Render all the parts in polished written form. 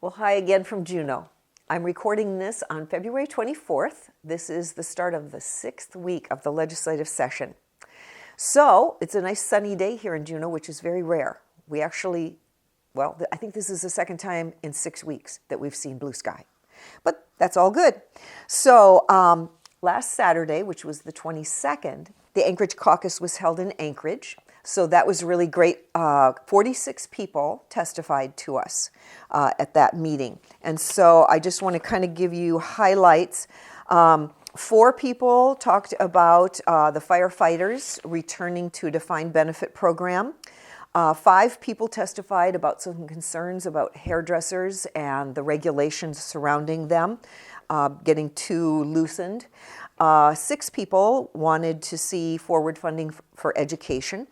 Well, hi again from Juneau. I'm recording this on February 24th. This is the start of the 6th week of the legislative session. So it's a nice sunny day here in Juneau, which is very rare. I think this is the second time in 6 weeks that we've seen blue sky. But that's all good. So last Saturday, which was the 22nd, the Anchorage caucus was held in Anchorage. So that was really great. 46 people testified to us at that meeting. And so I just want to kind of give you highlights. 4 people talked about the firefighters returning to a defined benefit program. 5 people testified about some concerns about hairdressers and the regulations surrounding them getting too loosened. 6 people wanted to see forward funding for education.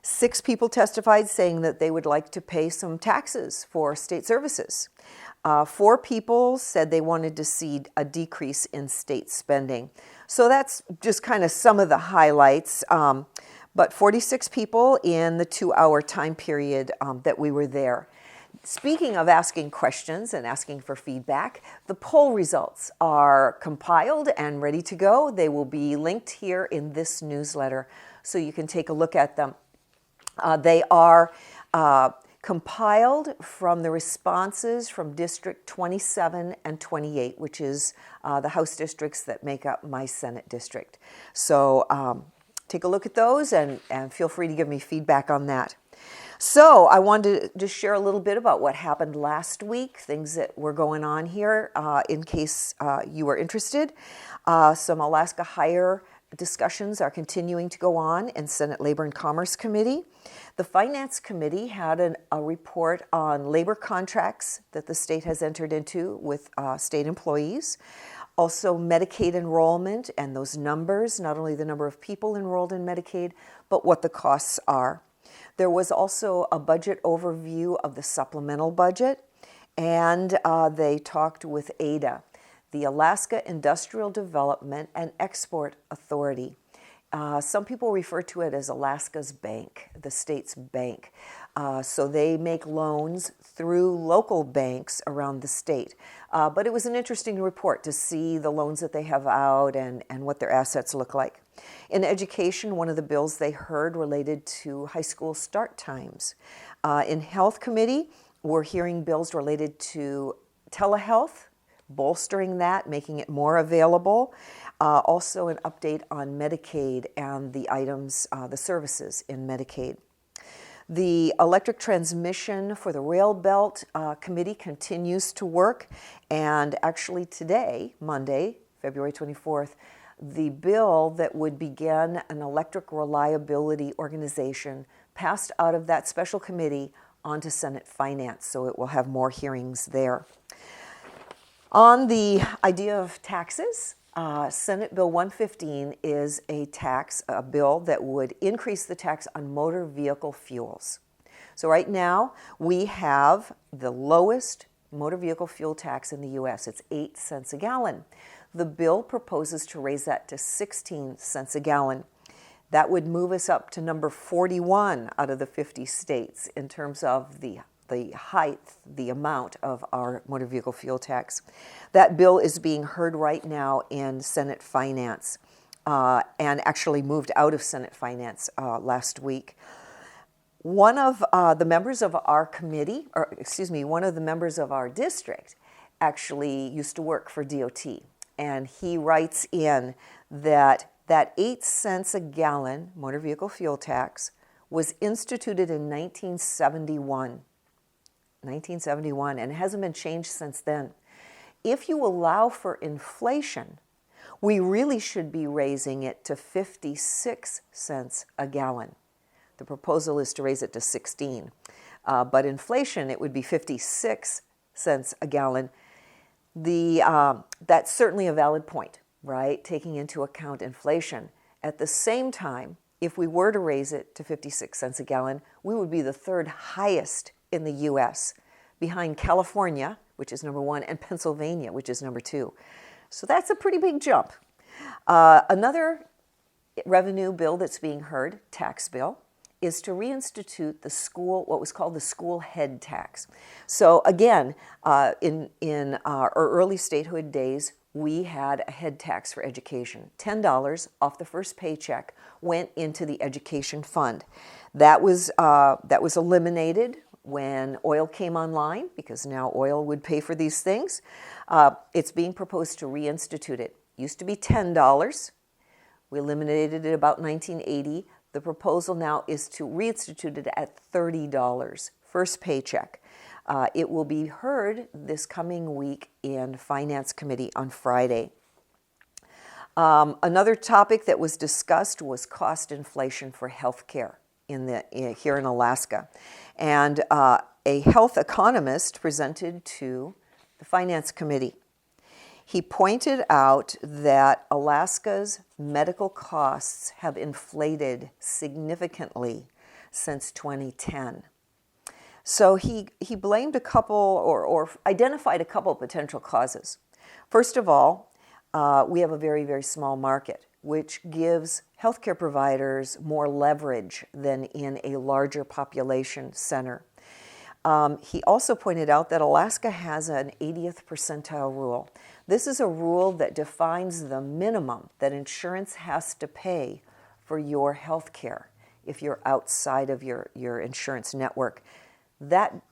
6 people testified saying that they would like to pay some taxes for state services. 4 people said they wanted to see a decrease in state spending. So that's just kind of some of the highlights. But 46 people in the 2-hour time period that we were there. Speaking of asking questions and asking for feedback, the poll results are compiled and ready to go. They will be linked here in this newsletter so you can take a look at them. They are compiled from the responses from District 27 and 28, which is the House districts that make up my Senate district. So take a look at those and feel free to give me feedback on that. So I wanted to just share a little bit about what happened last week, things that were going on here in case you are interested. Some Alaska Hire discussions are continuing to go on in Senate Labor and Commerce Committee. The Finance Committee had a report on labor contracts that the state has entered into with state employees. Also Medicaid enrollment and those numbers, not only the number of people enrolled in Medicaid, but what the costs are. There was also a budget overview of the supplemental budget, and they talked with ADA, the Alaska Industrial Development and Export Authority. Some people refer to it as Alaska's bank, the state's bank. So they make loans through local banks around the state. But it was an interesting report to see the loans that they have out and what their assets look like. In education, one of the bills they heard related to high school start times. In Health Committee, we're hearing bills related to telehealth, bolstering that, making it more available. Also an update on Medicaid and the items, the services in Medicaid. The electric transmission for the Rail Belt Committee continues to work, and actually today, Monday, February 24th, the bill that would begin an electric reliability organization passed out of that special committee onto Senate Finance, so it will have more hearings there. On the idea of taxes, Senate Bill 115 is a bill that would increase the tax on motor vehicle fuels. So right now, we have the lowest motor vehicle fuel tax in the U.S. It's 8 cents a gallon. The bill proposes to raise that to 16 cents a gallon. That would move us up to number 41 out of the 50 states in terms of the height, the amount of our motor vehicle fuel tax. That bill is being heard right now in Senate Finance and actually moved out of Senate Finance last week. One of the members of our committee, one of the members of our district actually used to work for DOT. And he writes in that 8 cents a gallon motor vehicle fuel tax was instituted in 1971, and it hasn't been changed since then. If you allow for inflation, we really should be raising it to 56 cents a gallon. The proposal is to raise it to 16. But inflation, it would be 56 cents a gallon. That's certainly a valid point, right? Taking into account inflation. At the same time, if we were to raise it to 56 cents a gallon, we would be the 3rd highest in the U.S., behind California, which is number 1, and Pennsylvania, which is number 2. So that's a pretty big jump. Another revenue bill that's being heard, tax bill, is to reinstitute the school, what was called the school head tax. So again, in our early statehood days, we had a head tax for education. $10 off the first paycheck went into the education fund. That was eliminated when oil came online, because now oil would pay for these things. It's being proposed to reinstitute it. Used to be $10. We eliminated it about 1980. The proposal now is to reinstitute it at $30, first paycheck. It will be heard this coming week in Finance Committee on Friday. Another topic that was discussed was cost inflation for health care here in Alaska. And a health economist presented to the Finance Committee. He pointed out that Alaska's medical costs have inflated significantly since 2010. So he blamed a couple or identified a couple of potential causes. First of all, we have a very, very small market, which gives healthcare providers more leverage than in a larger population center. He also pointed out that Alaska has an 80th percentile rule. This is a rule that defines the minimum that insurance has to pay for your health care if you're outside of your insurance network. That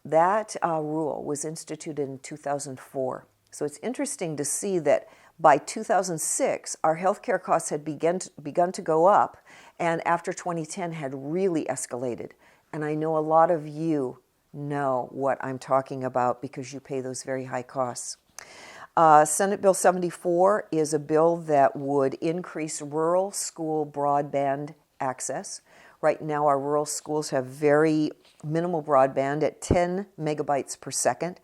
rule was instituted in 2004. So it's interesting to see that by 2006, our healthcare costs had begun to go up, and after 2010 had really escalated. And I know a lot of you know what I'm talking about because you pay those very high costs. Senate Bill 74 is a bill that would increase rural school broadband access. Right now, our rural schools have very minimal broadband at 10 megabytes per second.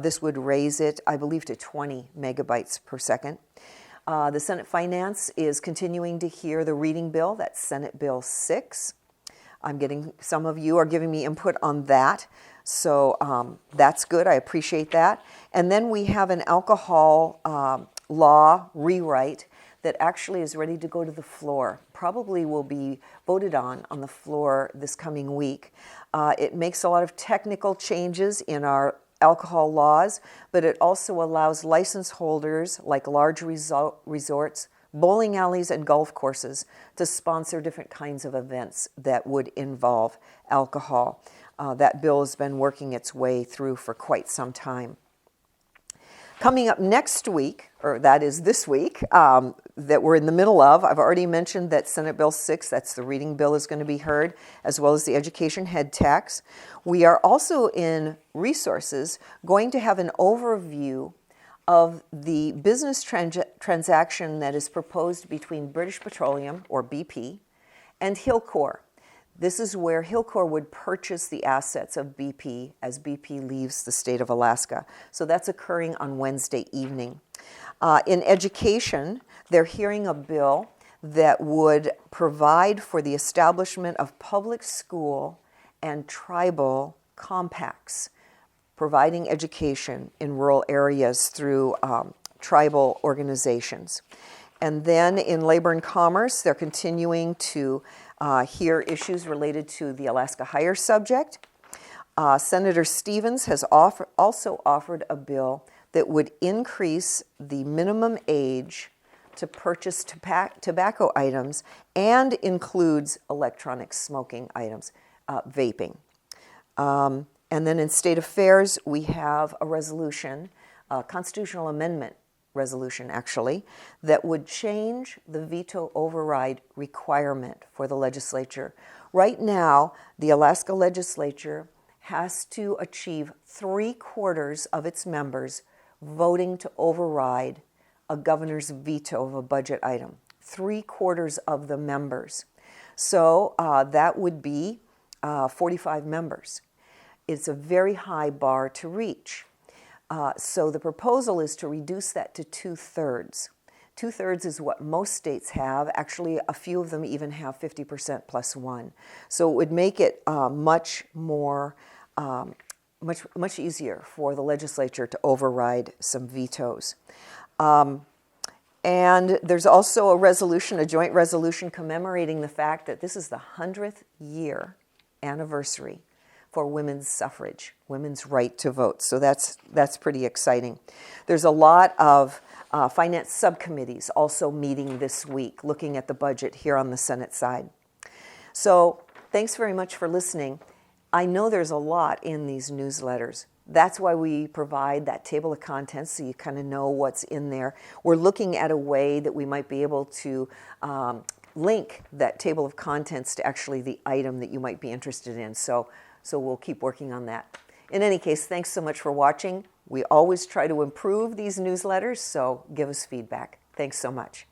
This would raise it, I believe, to 20 megabytes per second. The Senate Finance is continuing to hear the reading bill. That's Senate Bill 6. Some of you are giving me input on that. So that's good. I appreciate that. And then we have an alcohol law rewrite that actually is ready to go to the floor. Probably will be voted on the floor this coming week. It makes a lot of technical changes in our alcohol laws, but it also allows license holders like large resorts, bowling alleys, and golf courses to sponsor different kinds of events that would involve alcohol. That bill has been working its way through for quite some time. Coming up next week, or that is this week, that we're in the middle of, I've already mentioned that Senate Bill 6, that's the reading bill, is going to be heard, as well as the education head tax. We are also in resources going to have an overview of the business transaction that is proposed between British Petroleum, or BP, and Hilcorp. This is where Hilcorp would purchase the assets of BP as BP leaves the state of Alaska. So that's occurring on Wednesday evening. In education, they're hearing a bill that would provide for the establishment of public school and tribal compacts, providing education in rural areas through tribal organizations. And then in labor and commerce, they're continuing to hear issues related to the Alaska Hire subject. Senator Stevens has also offered a bill that would increase the minimum age to purchase tobacco items and includes electronic smoking items, vaping. And then in state affairs, we have a resolution, a constitutional amendment resolution actually, that would change the veto override requirement for the legislature. Right now, the Alaska legislature has to achieve 3/4 of its members voting to override a governor's veto of a budget item. 3/4 of the members. So that would be 45 members. It's a very high bar to reach. So the proposal is to reduce that to 2/3. 2/3 is what most states have. Actually, a few of them even have 50% plus one. So it would make it much easier for the legislature to override some vetoes. And there's also a resolution, a joint resolution commemorating the fact that this is the 100th year anniversary for women's suffrage, women's right to vote. So that's pretty exciting. There's a lot of finance subcommittees also meeting this week, looking at the budget here on the Senate side. So thanks very much for listening. I know there's a lot in these newsletters. That's why we provide that table of contents so you kind of know what's in there. We're looking at a way that we might be able to link that table of contents to actually the item that you might be interested in. So we'll keep working on that. In any case, thanks so much for watching. We always try to improve these newsletters, so give us feedback. Thanks so much.